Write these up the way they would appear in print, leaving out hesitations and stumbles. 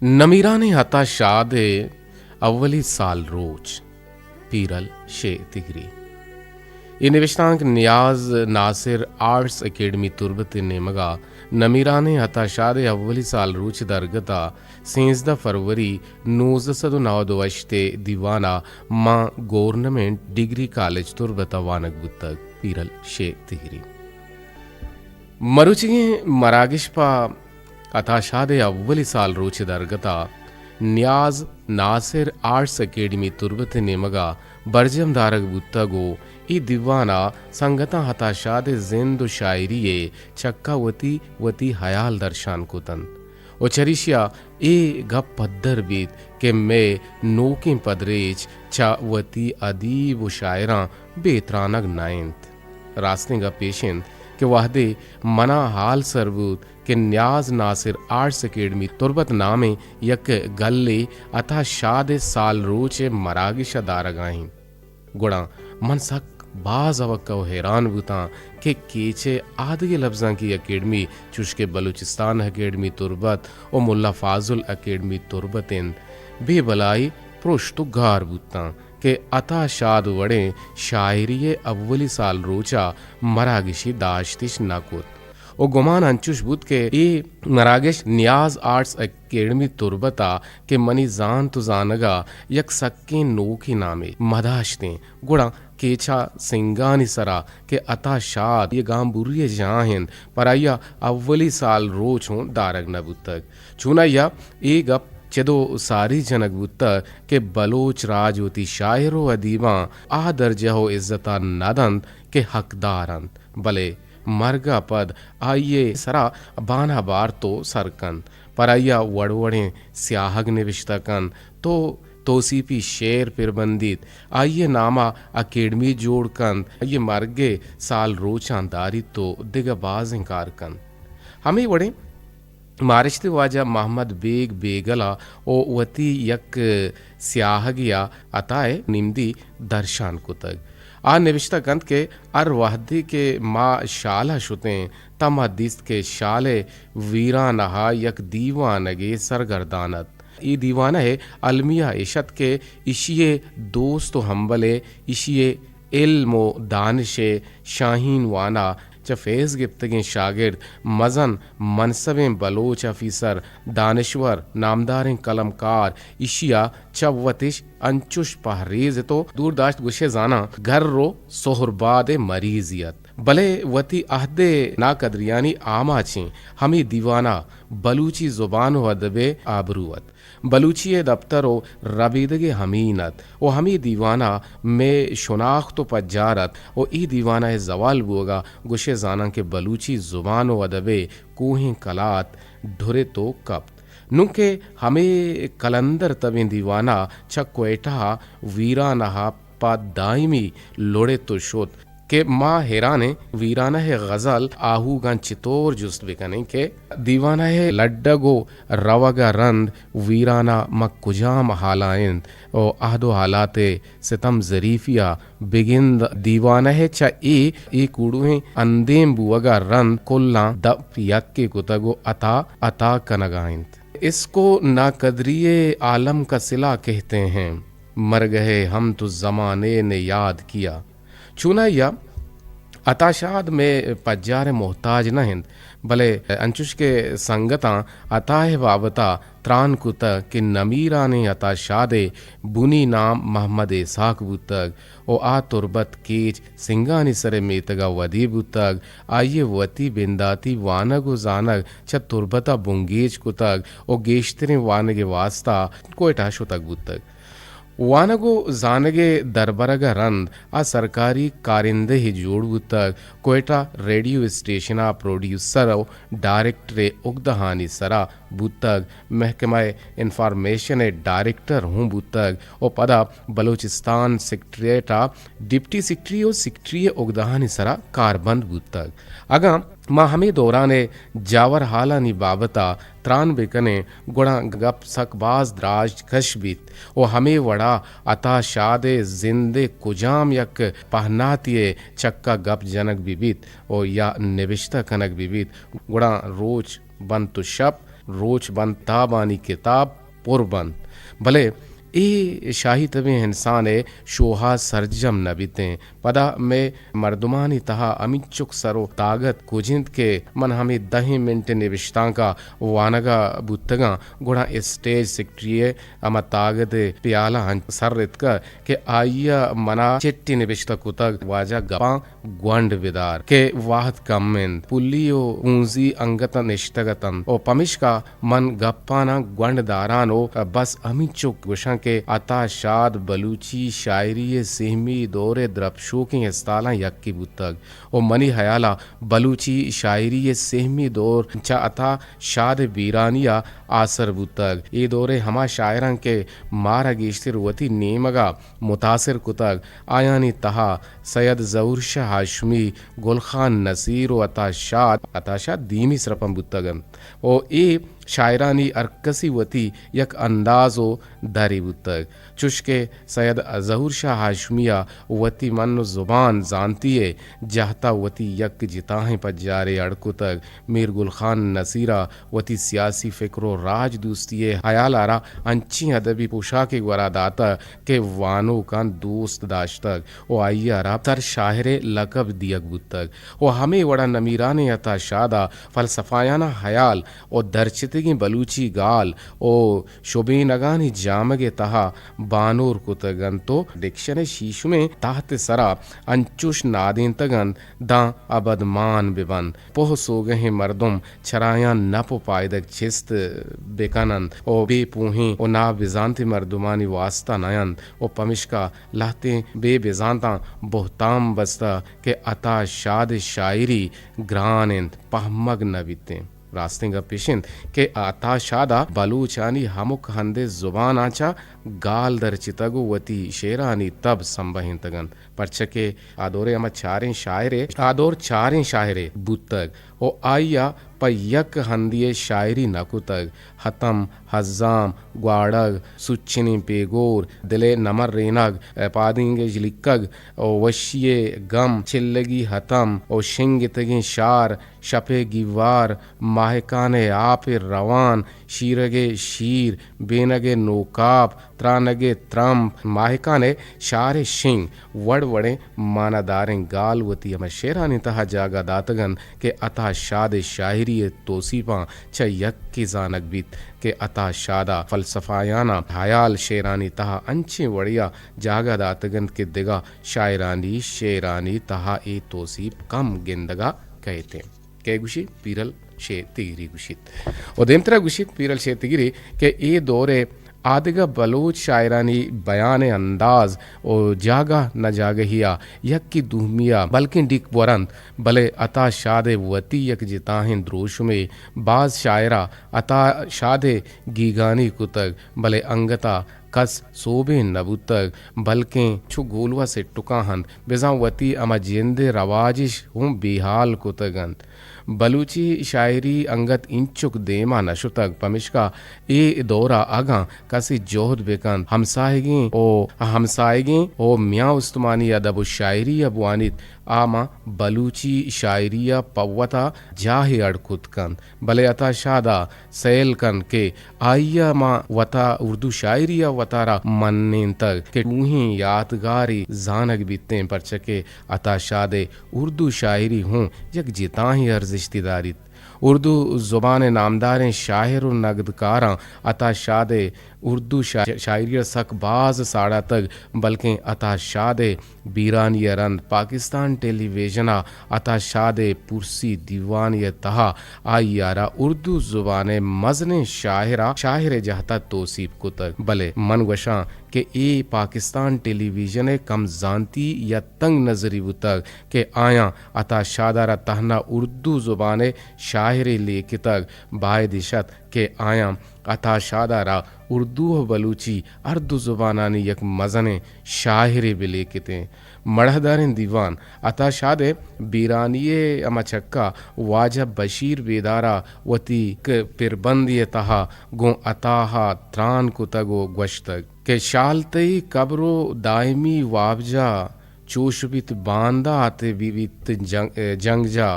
नमीराने हता शादे अव्वली साल रोज पीरल शे तिगरी ये निविष्टांक नियाज नासिर आर्ट्स अकेडमी तुर्बत नेमगा नमीराने हता शादे अव्वली साल रोच दरगता 16 फरवरी 1992 दीवाना मां गवर्नमेंट डिग्री कॉलेज तुर्बत वानक बुतक पीरल शे तिगरी मरुचिगे मरागिशपा अताशादे अव्वली साल रोच दरगता न्याज नासिर आर्ट्स अकेडमी तुर्बत नेमगा बर्जम दारक बुत्तगो ई दीवाना संगता हताशादे जिंद शायरिये चक्का वती वती हयाल दर्शान कुतन ओ चरिशिया ए गप पद्दर बीत के मैं नोके पदरेच चा वती अदीब व शायरा बेतरानग नाइंत रास्ते गा पेशेंट के वाहदे मना हाल सरबूत के न्याज नासिर आर्ट्स अकेडमी तुर्बत नामे यक गल्ले अथा शादे साल रोचे मरागिश दारगाही गुड़ा मन सक बाज अवक्का हैरान बुता के केचे आदगे लफ्जा की अकेडमी चुश्के बलूचिस्तान अकेडमी तुर्बत और मुल्ला फाजुल अकेडमी तुर्बतें बेबलाई प्रोश्तुगार बुता के अता शाद वड़े शायरिये अव्वली साल रोचा मरागिशी दाश्तिश नाकुत ओ गुमान अंचुश बुत के ए मरागिश न्याज आर्ट्स अकेडमी तुर्बता के मनी जान तो जानगा यक सक्के नो की नामे मदाश्ते गुड़ा केचा सिंगानी सरा के अता शाद ये गाम बुरिये जाहिन पराया अव्वली साल रोच हो दारग नबुतक चुनाया ए गप चदो सारी जनक बुत्ता के बलोच राजवती शायरो अदीबा आ दर्जा हो इज्जता नदंत के हकदारंत भले मरगा पद आइये सरा बाना बार तो सरकन पराया वड़वड़े स्याहग निविष्टकन तो तोसीपी शेर पिरबंदित आइये नामा अकेडमी जोड़कन ये मरगे साल रोचांदारी तो दिगबाज इंकार कन हमें वड़े मारिश्ते वाजा मोहम्मद बेग बेगला ओ वती यक स्याहगिया अताए निम्दी दर्शान कुतग आ निविष्टा गंत के अर वहदी के माँ शाला शुते तम हदीस के शाले वीरा नहा यक दीवानगे सरगर्दानत ई दीवाना है अलमिया इशत के इशिये दोस्त हम्बले इशिये इल्मो दानिशे शाहीन वाना चफेज गिफ्तगे शागिर्द मजन मनसबें बलोच अफीसर दानिश्वर नामदारें कलमकार इशिया चवतिश अंचुश पहरेज तो दूरदाश्त गुशे जाना घर रो सोहरबाद मरीजियत भले वती अहदे ना कदरियानी आमाची हमी दीवाना बलूची जुबान व अदबे आबरूवत बलूची दफ्तर व रबीदगे हमीनत ओ हमी दीवाना में शुनाख्त व पज्जारत ओ ई दीवाना जवाल बोगा गुशे जाना के बलूची जुबान व अदबे कोहें कलात ढुरे तो कप्त नुके हमें कलंदर तबे दीवाना चक्वेटा वीरा नहा पा दाइमी लोड़े तो शोत के माँ हेराने वीराना है गजल आहूगान चितोर जुस्त बिकने के दीवाना है लड्डगो रवगा रंद वीराना मक्कुजाम हालाइंद ओ आहदो हालाते सितम जरीफिया बिगिंद दीवाना है चा ए कूड़ुए अंदेम बुवगा रंद कोल्ला दप यक्के कुतगो अता अता कनगाइंद इसको नाकदरिये आलम का सिला कहते हैं मर गए हम तो जमाने ने याद किया चुना या अताशाद में पज्जार मोहताज न हिंद भले अंचुश के संगता अताह बाबता त्रान कुत के नमीरा ने अताशादे बुनी नाम मोहम्मद इसाक बुतग ओ आ तुर्बत केच सिंगानी सरे मेतगा वदी बुतग आइये वती बिंदाती वानगो जानग छ तुर्बता बुंगेज कुतग ओ गेश्तरे वानगे वास्ता कोयटा शुतग बुतग वानगो जानगे दरबरगा रंद आ सरकारी कारिंदे ही जोड़ तक कोयटा रेडियो स्टेशना प्रोड्यूसर डायरेक्टरे उगदहानी सरा बुतग महकमा इंफॉर्मेशन डायरेक्टर हूँ बुतग ओ पदा बलूचिस्तान सेक्रेटरीटा डिप्टी सेक्रेटरी और सेक्रेटरी उगदहानी सरा कारबंद बुतग अगा माँ हमें दौराने जावर हालानी बाबता त्रान बेकने गुड़ा गप सकबाज द्राज कशबित ओ हमें वड़ा अता शादे जिंदे कुजाम यक पहनातिये चक्का गप जनक बिबित ओ या निविष्टा कनक बिबित गुड़ा रोज बन तो शप रोच बंद ताबानी किताब पुरबंद। भले ए शाही तबे इंसान शोहा सरजम नबितें पदा में मर्दुमानी तहा अमिचुक सरो तागत कुजिंद के मन हमें 10 मिनट निविष्टा का वानगा बुत्तगा गुणा स्टेज सेक्ट्रिये अमा तागत प्याला सर रितका के आइया मना चिट्टी निविष्टा कुतग वाजा गपा ग्वंड विदार के वाहत कमें पुलियो ऊंजी अंगत निष्ठगतन ओ पमिश्का मन गप्पाना ग्वंड दारानो बस अमिचुक गुशा के अता शाद बलूची शायरी सेहमी दौरे द्रपशोकी स्ताला यक्की बुतग ओ मनी हयाला बलूची शायरी सेहमी दौर चा अता शाद बीरानिया आसर बुतग ये दौरे हमा शायरन के मारा गेश्तिर वती नेमगा मुतासिर कुतग आयानी तहा सैयद जहूर शाह हाशमी गुलखान नसीर व अता शाद दीमी सरपम बुतगम ओ ए शायरानी अरकसी वती यक अंदाजो दारी बुतग चुशके सैयद जहूर शाह हाशमिया वती मन जुबान जानती है जहता वती यक जिताहें पजारे अड़कुतग मीर गुलखान नसीरा वती सियासी फिक्रो राज दोस्ती हयाल आरा अंची अदबी पोशाक वरादाता के वानो कान दोस्त दाश्तक ओ आइयारा तर शाहरे लकब दियक बुतग ओ हमें वड़ा नमीराने अता शादा फलसफायाना हयाल ओ दरचितगी बलूची गाल ओ शोबेनगानी जामगे तहा बानूर कुतगन तो डिक्शने शीशु में ताहत सरा अंचुश नादें तगन दा अबदमान बिबन पोह सोगहे मर्दुम छराया नपो पायदक छिस्त बेकानन ओ बेपूही ओ ना बिजानती मर्दुमानी वास्ता नयन ओ पमिश्का लाते बे बिजानता बोहताम बस्ता के अता शाद शायरी ग्रानिंद पहमग नबिते रास्तिंग पेशिंद के आता शादा बलूचानी हमुक हंदे जुबान आचा गाल दर चितगु वती शेरानी तब संबहिन तगन परचके आदोरे अमा चारें शायरे बुतग ओ आइया पयक हंदिये शायरी नकुतग हतम हजाम ग्वाड़ग सुच्चिनी पेगोर दिले नमर रेनग पादिंगे जलिकग ओ वशिये गम चिल्लगी हतम ओ शिंगितगी शार शपे गिवार माहकाने आपे रवान शीरगे शीर बेनगे नोकाब त्रानगे त्रम माहकाने शारे शिंग वड़ वड़े मानादारें गालवती अम शेरानी तहा जागा दातगन के अता शाद शायरी तोसीपा च यक की जानक बीत के अता शादा फलसफायाना हयाल शेरानी तहा अंचे वड़िया जागा दातगन के दिगा शायरानी शेरानी तहा ए तोसीब कम गिंदगा कहते के गुशी पीरल शे तिगिरी गुशित ओ देमतरा गुशित पीरल शे तिगिरी के ए दौरे आदिगा बलोच शायरानी बयान अंदाज ओ जागा न जागहिया यक की दुहमिया बल्कि डिक वरंत भले अता शादे वती यक जिताहें द्रोश में बाज शायरा अता शादे गीगानी कुतग भले अंगता कस सोबे नबुतग बल्कि छु गोलवा से टुकाहन बेजावती अमा जिंदे रवाजिश हूँ बेहाल कुतगन बलूची शायरी अंगत इंचुक देमा नशुतग पमिश्का ए दौरा आगा कसी जोहद बेकन हमसाएगी ओ मियाँ उस्तमानी अदब शायरी अबवानित आमा बलूची शायरिया पव्वता जाहे अड़कुतकन भले अता शादा सैल कन के आइया मा वता उर्दू शायरिया वतारा मन्नें तक के मुही यादगारी जानक बीतें पर चके अता शादे उर्दू शायरी हूँ यक जिताही अर्जिश्तिदारित उर्दू ज़ुबान नामदारें शाहिर नगदकारा अता शादे उर्दू शायरी सकबाज साड़ा तक बल्कि अता शादे बीरानी रंद पाकिस्तान टेलीविजना अता शादे पुरसी दीवानी तहा आइयारा उर्दू ज़ुबान मजने शाहिर जहता तोसीब को तक भले मनगशा के ए पाकिस्तान टेलीविजन कम जानती या तंग नजरी तक के आया अता शादारा तहना उर्दू ज़ुबान शाहिर लेके तक बाय दिशत के आया अता शादारा उर्दू बलूची अर्दू ज़ुबानानी यक मजने शाहिर बिलेकिते मढ़दारें दीवान अता शादे बीरानिये अमचक्का वाजब बशीर बेदारा वती पिरबंदिय तहा गो अताहा त्रान कुतगो ग्वश्तक के शालतई कब्रो दायमी वाबजा चोशबित बांदा आते विवित जंगजा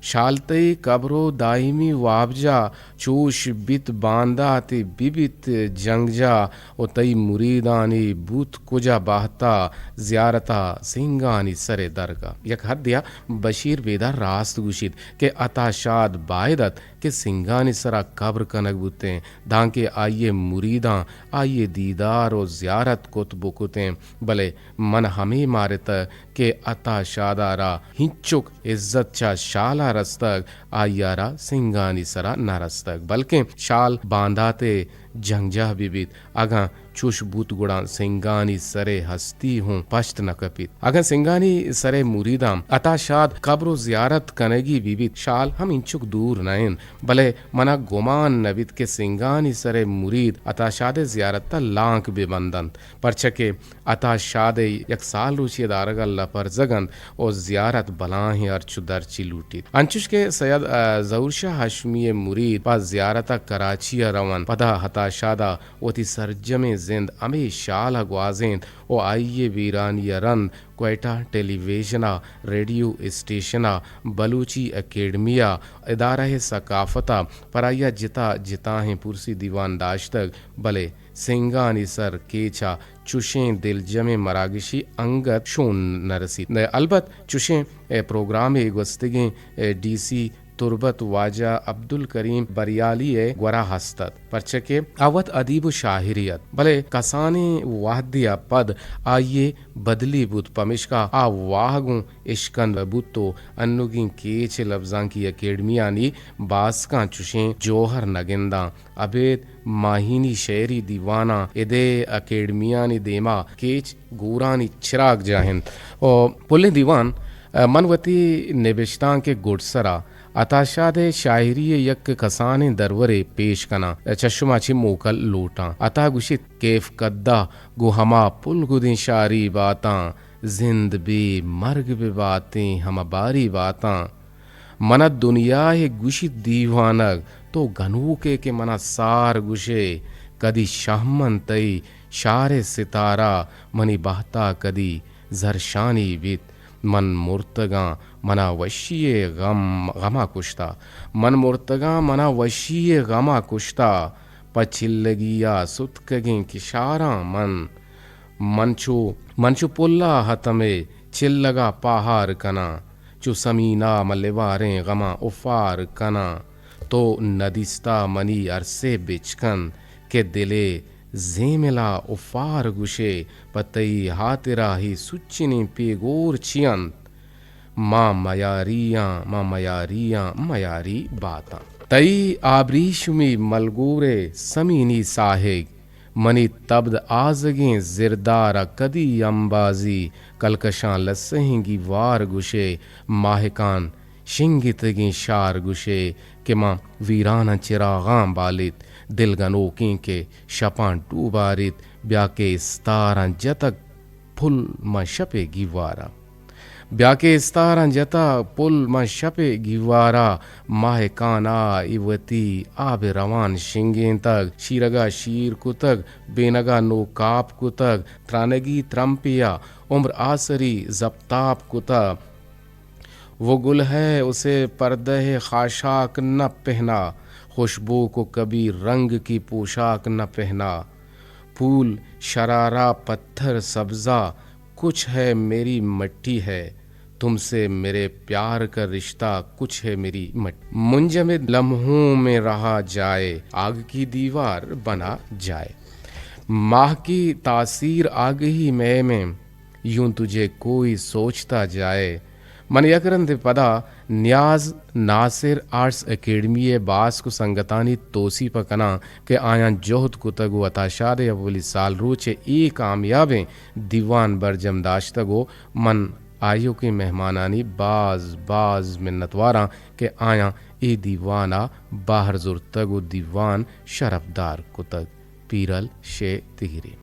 शालतई कब्रो दाइमी वाबजा चोश बित बांदा ते बिबित जंगजा ओ तई मुरीदानी बूत कुजा बाहता ज़ियारता सिंगानी सरे दरगा यक हद्या बशीर बेदार रास्त गुशित के अताशाद बायदत के सिंगानी सरा कब्र कनक बुते धांके आइए मुरीदा आइए दीदार और ज़ियारत कुत बुकुते भले मन हमें मारत के अता शादारा हिंचुक इज्जत चा शाला रस्तक आयारा सिंगानी सरा न रस्तक बल्कि शाल बांधाते जंगजा बिबित अगा चुश बूत गुड़ा सिंगानी सरे हस्ती हूँ पश्त न कपित अगर सिंगानी सरे मुरीदाम अताशाद कब्रो ज़ियारत कनेगी बिबित शाल हम इंचुक दूर नयन भले मना गुमान नबित के सिंगानी सरे मुरीद अताशादे ज़ियारत लांक बेबंदंत परचके अताशादे यक साल रूची दारगल लपर जगन और ज़ियारत बलाही अर्चु दरची लूटित अंचुश के सैयद ज़हूर हशमी मुरीद पा ज़ियारत कराची रवन पदा हताशादा ओती सरजमे जिंद अमे शाल ग्वाजेंद ओ आइए वीरानी रंद क्वेटा टेलीविजना रेडियो स्टेशना बलूची अकेडमिया इदारा सकाफता पराया जिता जिता हैं पुरसी दीवान दाश्तक भले सिंगानी सर केचा चुशें दिल जमे मरागिशी अंगत शोन नरसी अलबत चुशें प्रोग्राम गस्तगे DC तुरबत वाजा अब्दुल करीम बरियाली ग्वरा हस्तत परचके अवत अदीब शाहिरियत भले कसाने वाहदिया पद आइए बदली बुत पमिशका आ वाहगु इश्कन बुतो अन्नुगी केच लफ्जां की अकेडमियानी बासका चुशें जोहर नगिंदा अबेद माहिनी शेरी दीवाना इदे अकेडमियानी देमा केच गूरानी चिराग जाहिंद और पुल्ले दीवान मनवती निबिश्तां के गुडसरा अताशादे शायरी यक कसाने दरवरे पेश कना चशमाची मोकल लोटा अता गुशित केफ कद्दा गुहमा पुल गुदिन शारी बातां जिंद बे मर्ग बे बातें हम बारी बातां मना दुनिया है गुशित दीवानक तो गनूके के मना सार गुशे कदी शाहमन तई शारे सितारा मनी बहता कदी जरशानी बित मन मुर्तगा मना वशिये गमा कुश्ता मन मुर्तगा मना वशिये गमा कुश्ता पचिल्लगिया सुतकगें किशारा मनचु पुल्ला हतमे चिल्लगा पाहार कना चु समीना मलेवारें गमा उफार कना तो नदिस्ता मनी अरसे बिचकन के दिले जेमिला उफार गुशे पतई हातिरा ही सुच्चिनी पेगोर चियंत माँ मयारियां मयारी बाता तई आबरीशुमी मलगूरे समीनी साहेग मनी तब्द आजगें जिरदारा कदी अंबाजी कलकशां लस्सेंगी वार गुशे माहिकान शिंगितगी शार गुशे के माँ वीराना चिरागां बालित दिलगनोकी के शपां टूबारित ब्याके स्तारां जतक फुल म शपे गिवारा ब्याके स्तारां जता पुल म शपे गिवारा माह काना इवती आब रवान शिंगें तक शीरगा शीर कुतक बेनगा नो काप कुतक त्रानगी त्रम्पिया उम्र आसरी जब्ताप कुता वो गुल है उसे पर्दे खाशाक न पहना खुशबू को कभी रंग की पोशाक न पहना फूल शरारा पत्थर सब्जा कुछ है मेरी मट्टी है तुमसे मेरे प्यार का रिश्ता कुछ है मेरी मट्टी मुंजमिद लम्हों में रहा जाए आग की दीवार बना जाए माह की तासीर आ गई मैं में यूं तुझे कोई सोचता जाए मन यकरन दे पदा न्याज नासिर आर्ट्स एकेडमी बास को संगतानी तोसी पकना के आया जोहद कुतगो अताशाद अवली साल रोचे ई कामयाबें दीवान बरजम दाश्तगो मन आयो के मेहमानानी बाज मिन्नतवारा के आया ए दीवाना बाहर जुर्तगो दीवान शरफदार कुतग पीरल शे तिहरी।